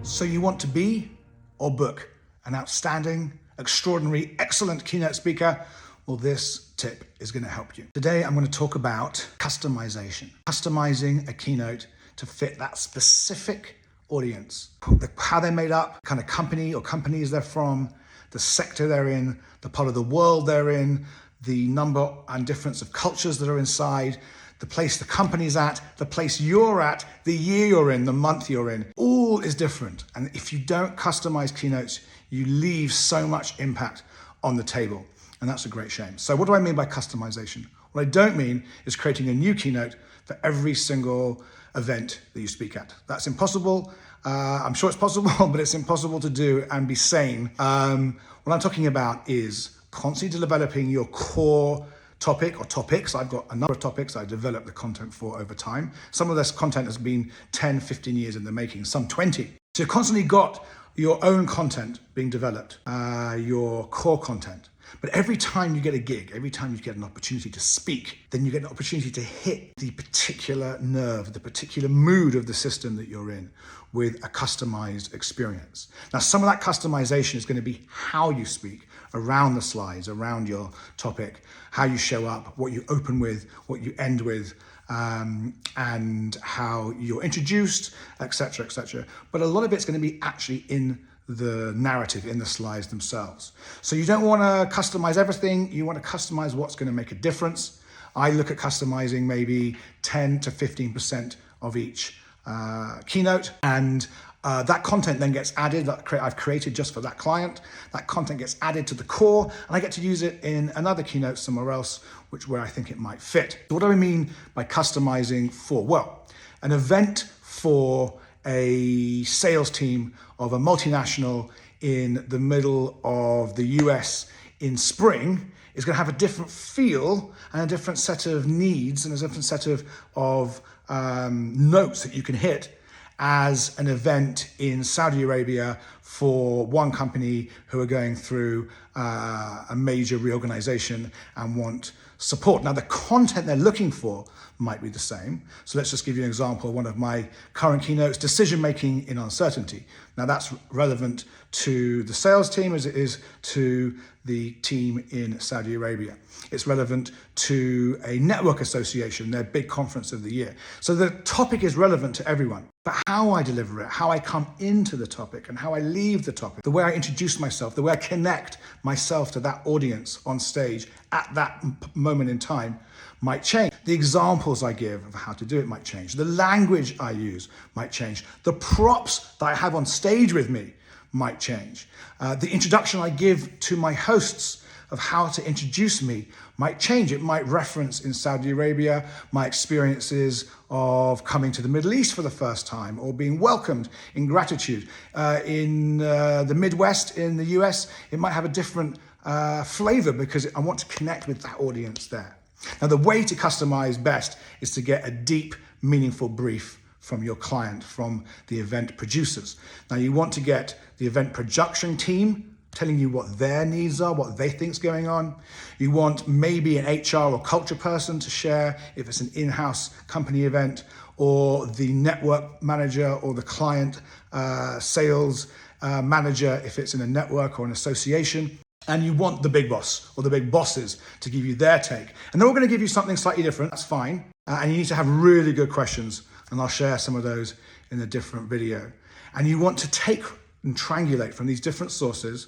So you want to be or book an outstanding, extraordinary, excellent keynote speaker? Well, this tip is going to help you. Today, I'm going to talk about customization. Customizing a keynote to fit that specific audience. How they're made up, kind of company or companies they're from, the sector they're in, the part of the world they're in, the number and difference of cultures that are inside, the place the company's at, the place you're at, the year you're in, the month you're in. All is different. And if you don't customize keynotes, you leave so much impact on the table. And that's a great shame. So what do I mean by customization? What I don't mean is creating a new keynote for every single event that you speak at. That's impossible. I'm sure it's possible, but it's impossible to do and be sane. What I'm talking about is constantly developing your core topic or topics. I've got a number of topics I developed the content for over time. Some of this content has been 10, 15 years in the making, some 20. So you've constantly got your own content being developed, your core content. But every time you get a gig, every time you get an opportunity to speak, then you get an opportunity to hit the particular nerve, the particular mood of the system that you're in with a customized experience. Now, some of that customization is going to be how you speak, around the slides, around your topic, how you show up, what you open with, what you end with, and how you're introduced, etc., etc. But a lot of it's going to be actually in the narrative, in the slides themselves. So you don't want to customize everything. You want to customize what's going to make a difference. I look at customizing maybe 10 to 15% of each keynote, and that content then gets added, that I've created just for that client. That content gets added to the core, and I get to use it in another keynote somewhere else, where I think it might fit. So what do I mean by customizing for? Well, an event for a sales team of a multinational in the middle of the US in spring is going to have a different feel and a different set of needs and a different set of notes that you can hit as an event in Saudi Arabia for one company who are going through a major reorganization and want support. Now, the content they're looking for might be the same. So let's just give you an example. One of my current keynotes, decision-making in uncertainty. Now, that's relevant to the sales team as it is to the team in Saudi Arabia. It's relevant to a network association, their big conference of the year. So the topic is relevant to everyone. But how I deliver it, how I come into the topic and how I leave the topic, the way I introduce myself, the way I connect myself to that audience on stage at that moment in time might change. The examples I give of how to do it might change. The language I use might change. The props that I have on stage with me might change. The introduction I give to my hosts of how to introduce me might change. It might reference in Saudi Arabia my experiences of coming to the Middle East for the first time or being welcomed in gratitude. In the Midwest in the US, it might have a different flavor because I want to connect with that audience there. Now, the way to customize best is to get a deep, meaningful brief from your client, from the event producers. Now, you want to get the event production team telling you what their needs are, what they think's going on. You want maybe an HR or culture person to share if it's an in-house company event, or the network manager or the client sales manager if it's in a network or an association. And you want the big boss or the big bosses to give you their take. And they're all going to give you something slightly different. That's fine. And you need to have really good questions. And I'll share some of those in a different video. And you want to take and triangulate from these different sources,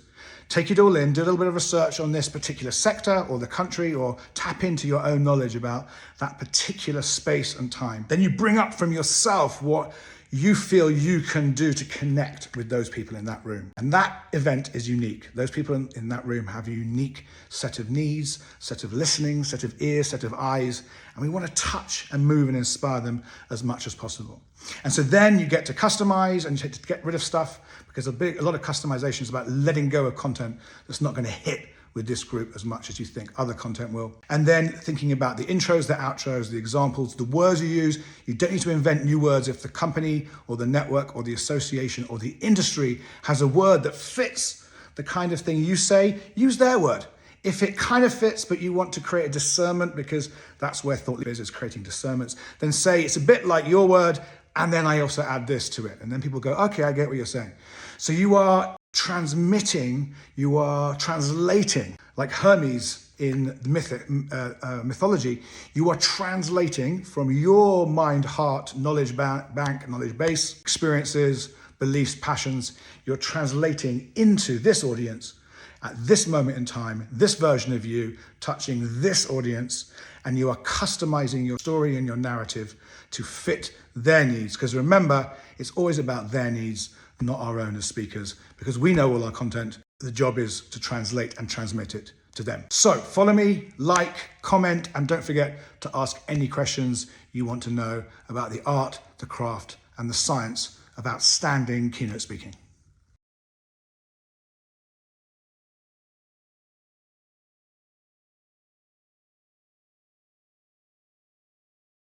take it all in, do a little bit of research on this particular sector or the country, or tap into your own knowledge about that particular space and time. Then you bring up from yourself what you feel you can do to connect with those people in that room. And that event is unique. Those people in that room have a unique set of needs, set of listening, set of ears, set of eyes, and we want to touch and move and inspire them as much as possible. And so then you get to customize and you get to get rid of stuff, because a lot of customization is about letting go of content that's not going to hit with this group as much as you think other content will. And then thinking about the intros, the outros, the examples, the words you use. You don't need to invent new words. If the company or the network or the association or the industry has a word that fits the kind of thing you say, use their word. If it kind of fits, but you want to create a discernment, because that's where thought leadership is creating discernments, then say it's a bit like your word, and then I also add this to it. And then people go, okay, I get what you're saying. So you are transmitting, you are translating, like Hermes in the mythology, you are translating from your mind, heart, knowledge bank, knowledge base, experiences, beliefs, passions, you're translating into this audience at this moment in time, this version of you touching this audience, and you are customizing your story and your narrative to fit their needs. Because remember, it's always about their needs, not our own as speakers, because we know all our content. The job is to translate and transmit it to them. So follow me, like, comment, and don't forget to ask any questions you want to know about the art, the craft, and the science of outstanding keynote speaking.